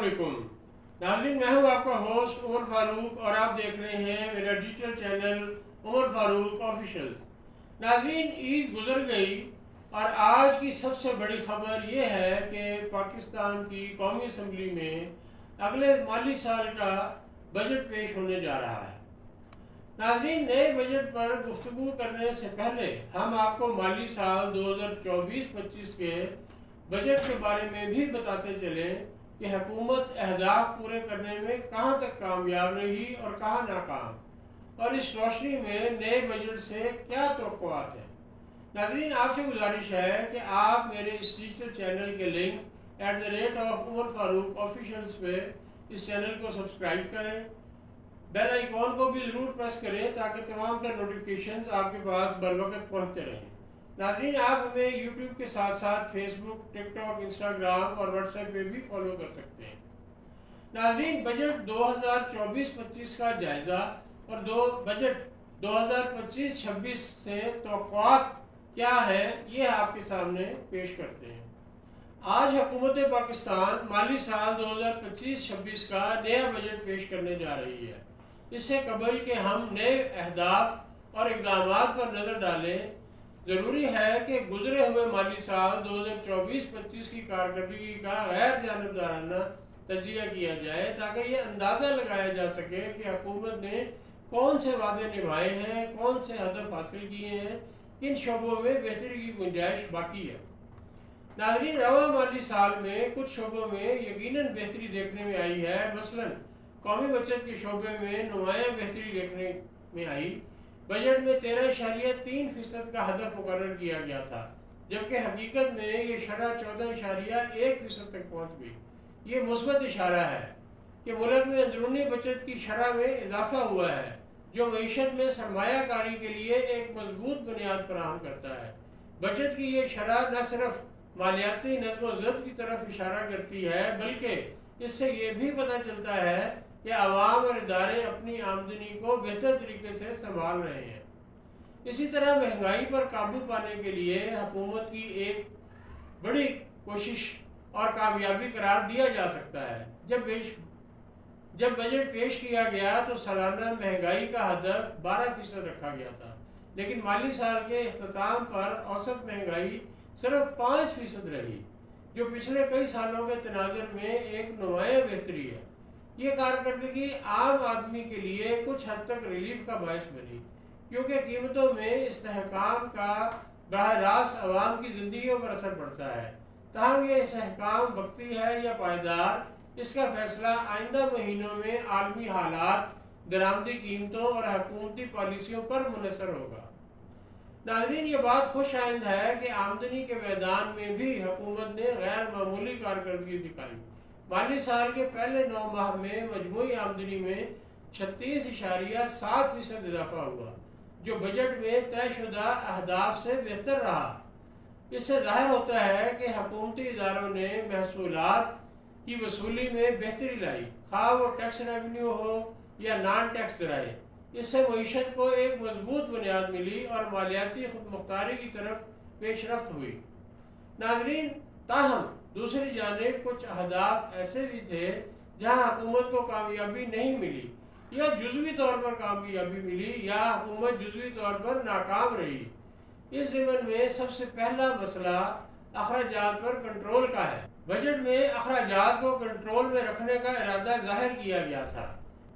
वालेकुम नाज़रीन, मैं हूं आपका होस्ट उमर फारूक और आप देख रहे हैं मेरा digital channel Umar Farooq official. नाज़रीन, ईद गुजर गई और आज की सबसे बड़ी खबर ये है कि पाकिस्तान की कौमी असम्बली में अगले माली साल का बजट पेश होने जा रहा है। नाज़रीन, नए बजट पर गुफ्तगू करने से पहले हम आपको माली साल 2024-25 के बजट के बारे में भी बताते चलें कि हुकूमत अहदाफ पूरे करने में कहाँ तक कामयाब रही और कहाँ नाकाम, और इस रोशनी में नए बजट से क्या तवक्कुआत है। नाज़रीन, आपसे गुजारिश है कि आप मेरे इस डिजिटल चैनल के लिंक @उमर फारूक ऑफिशियल्स पे इस चैनल को सब्सक्राइब करें, बेल आइकॉन को भी ज़रूर प्रेस करें ताकि तमाम तर नोटिफिकेशंस आपके पास बर वक्त पहुँचते रहें। नाज़रीन, आप हमें यूट्यूब के साथ साथ फेसबुक, टिकटॉक, इंस्टाग्राम और व्हाट्सएप पे भी फॉलो कर सकते हैं। नाज़रीन, बजट 2024-25 का जायज़ा और बजट 2025-26 से तवक्कुआत क्या है, ये आपके सामने पेश करते हैं। आज हुकूमत पाकिस्तान माली साल 2025-26 का नया बजट पेश करने जा रही है। इससे कबल के हम नए अहदाफ और इक़दामात पर नज़र डालें, ज़रूरी है कि गुजरे हुए माली साल 2024-25 की कारकर्दगी का गैर जानबदाराना तजिया किया जाए ताकि ये अंदाज़ा लगाया जा सके कि हुकूमत ने कौन से वादे निभाए हैं, कौन से हदफ हासिल किए हैं, किन शोबों में बेहतरी की गुंजाइश बाकी है। नाज़रीन, रवा माली साल में कुछ शोबों में यकीनन बेहतरी देखने में आई है। मसलन कौमी बचत के शोबे में नुमाया बेहतरी देखने में आई। बजट में 13.3% का हदफ मुकर्रर किया गया था, जबकि हकीकत में ये शरह 14.1% तक पहुँच गई। ये मुस्बत इशारा है कि मुल्क में अंदरूनी बचत की शरह में इजाफा हुआ है, जो मईशत में सरमायाकारी के लिए एक मजबूत बुनियाद फराहम करता है। बचत की ये शरह न सिर्फ मालियाती नज़्म व ज़ब्त की तरफ इशारा करती है, बल्कि इससे ये भी पता चलता है कि आवाम और इदारे अपनी आमदनी को बेहतर तरीके से संभाल रहे हैं। इसी तरह महंगाई पर काबू पाने के लिए हुकूमत की एक बड़ी कोशिश और कामयाबी करार दिया जा सकता है। जब बजट पेश किया गया तो सालाना महंगाई का हदफ 12% रखा गया था, लेकिन माली साल के इख्तिताम पर औसत महंगाई सिर्फ 5% रही, जो पिछले कई सालों के तनाज़ुर में एक नुमाया बेहतरी है। ये कारकर्दगी आम आदमी के लिए कुछ हद तक रिलीफ का बायस बनी, क्योंकि कीमतों में इस्तेहकाम का बराह रास्त आवाम की ज़िंदगियों पर असर पड़ता है। ताहम यह इस्तेहकाम वक्ती है या पायदार, इसका फैसला आइंदा महीनों में आलमी हालात, दरामदी कीमतों और हुकूमती पॉलिसियों पर मुनहसर होगा। नाज़रीन, ये बात खुश आइंद है कि आमदनी के मैदान में भी हुकूमत ने गैर मामूली कारकर्दगी दिखाई। माली साल के पहले 9 माह में मजमूई आमदनी में 36.7% इजाफा हुआ, जो बजट में तयशुदा अहदाफ से बेहतर रहा। इससे जाहिर होता है कि हुकूमती इदारों ने महसूलात की वसूली में बेहतरी लाई, खा वो टैक्स रेवेन्यू हो या नॉन टैक्स ज़राए। इससे मईशत को एक मजबूत बुनियाद मिली और मालियाती खुदमुख्तारी की तरफ पेशरफ्त हुई। नाज़रीन, ताहम दूसरी जानिब कुछ अहदाफ ऐसे भी थे जहाँ हुकूमत को कामयाबी नहीं मिली या जुज़वी तौर पर कामयाबी मिली या हुकूमत जुज़वी तौर पर नाकाम रही। इस ज़िमन में सबसे पहला मसला अखराजात पर कंट्रोल का है। बजट में अखराजात को कंट्रोल में रखने का इरादा जाहिर किया गया था,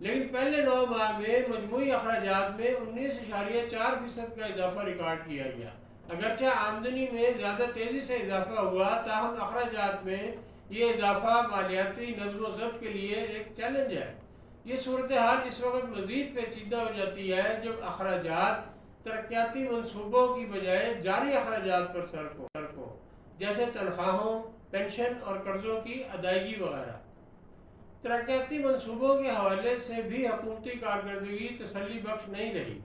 लेकिन पहले 9 माह में मजमूई अखराजात में 19.4% का इजाफा रिकॉर्ड किया गया। अगरचे आमदनी में ज़्यादा तेज़ी से इजाफा हुआ, ताहम अखराजात में ये इजाफा मालियाती नज़्म व ज़ब्त के लिए एक चैलेंज है। ये सूरत हाल इस वक्त मज़ीद पेचीदा हो जाती है जब अखराजात तरक्याती मनसूबों की बजाय जारी अखराजात पर सर्फ हो, जैसे तनख्वाहों, पेंशन और कर्ज़ों की अदायगी वगैरह। तरक्याती मनसूबों के हवाले से भी हुकूमती कारकर्दगी तसल्ली बख्श नहीं रही।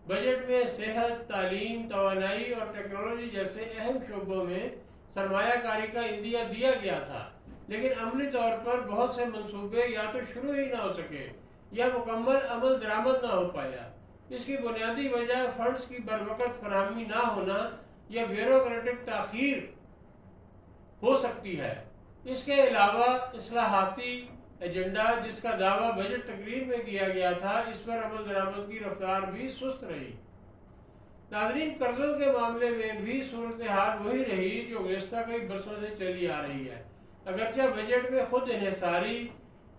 बजट में सेहत, तालीम, तवानाई और टेक्नोलॉजी जैसे अहम शोबों में सरमायाकारी का इंदिया दिया गया था, लेकिन अमली तौर पर बहुत से मंसूबे या तो शुरू ही ना हो सके या मुकम्मल अमल दरामद ना हो पाया। इसकी बुनियादी वजह फंड्स की बरवकत फराहमी ना होना या ब्यूरोक्रेटिक ताख़ीर हो सकती है। اس کے علاوہ اصلاحاتی ایجنڈا جس کا دعویٰ بجٹ تقریر میں کیا گیا تھا، اس پر عمل درآمد کی رفتار بھی سست رہی۔ ناظرین، قرضوں کے معاملے میں بھی صورتحال وہی رہی جو گزشتہ کئی برسوں سے چلی آ رہی ہے۔ اگرچہ بجٹ میں خود انحصاری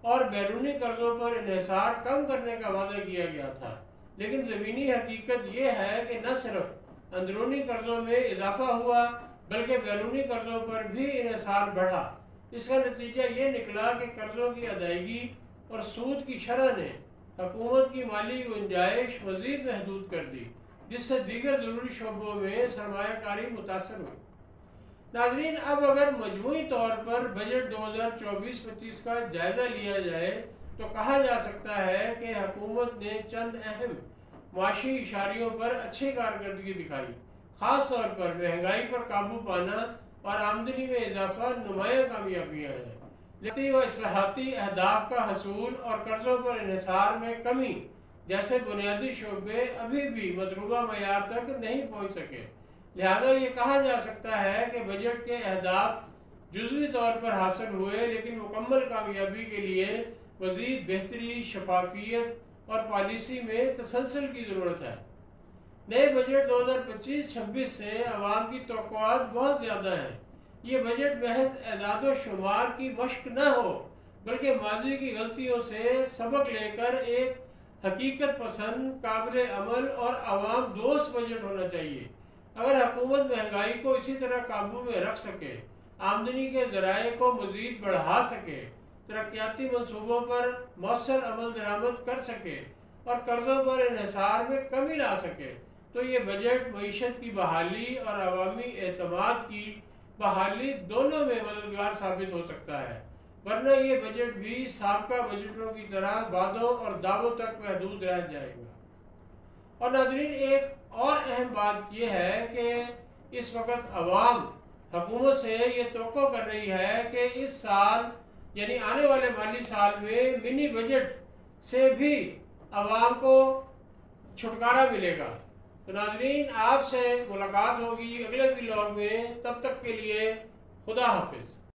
اور بیرونی قرضوں پر انحصار کم کرنے کا وعدہ کیا گیا تھا، لیکن زمینی حقیقت یہ ہے کہ نہ صرف اندرونی قرضوں میں اضافہ ہوا بلکہ بیرونی قرضوں پر بھی انحصار بڑھا۔ اس کا نتیجہ یہ نکلا کہ قرضوں کی ادائیگی اور سود کی شرح نے حکومت کی مالی گنجائش مزید محدود کر دی، جس سے دیگر ضروری شعبوں میں سرمایہ کاری متاثر ہوئی۔ ناظرین، اب اگر مجموعی طور پر بجٹ 2024-25 کا جائزہ لیا جائے تو کہا جا سکتا ہے کہ حکومت نے چند اہم معاشی اشاریوں پر اچھی کارکردگی دکھائی۔ خاص طور پر مہنگائی پر قابو پانا اور آمدنی میں اضافہ نمایاں کامیابیاں ہیں۔ لیکن و اصلاحاتی اہداف کا حصول اور قرضوں پر انحصار میں کمی جیسے بنیادی شعبے ابھی بھی مطلوبہ معیار تک نہیں پہنچ سکے۔ لہذا یہ کہا جا سکتا ہے کہ بجٹ کے اہداف جزوی طور پر حاصل ہوئے، لیکن مکمل کامیابی کے لیے مزید بہتری، شفافیت اور پالیسی میں تسلسل کی ضرورت ہے۔ نئے بجٹ 2025-26 سے عوام کی توقعات بہت زیادہ ہیں۔ یہ بجٹ محض اعداد و شمار کی مشق نہ ہو بلکہ ماضی کی غلطیوں سے سبق لے کر ایک حقیقت پسند، قابل عمل اور عوام دوست بجٹ ہونا چاہیے۔ اگر حکومت مہنگائی کو اسی طرح قابو میں رکھ سکے، آمدنی کے ذرائع کو مزید بڑھا سکے، ترقیاتی منصوبوں پر مؤثر عمل درآمد کر سکے اور قرضوں پر انحصار میں کمی لا سکے، تو یہ بجٹ معیشت کی بحالی اور عوامی اعتماد کی بحالی دونوں میں مددگار ثابت ہو سکتا ہے، ورنہ یہ بجٹ بھی سابقہ بجٹوں کی طرح وعدوں اور دعووں تک محدود رہ جائے گا۔ اور ناظرین، ایک اور اہم بات یہ ہے کہ اس وقت عوام حکومت سے یہ توقع کر رہی ہے کہ اس سال یعنی آنے والے مالی سال میں منی بجٹ سے بھی عوام کو چھٹکارا ملے گا۔ تو ناظرین، آپ سے ملاقات ہوگی اگلے ولاگ میں، تب تک کے لیے خدا حافظ۔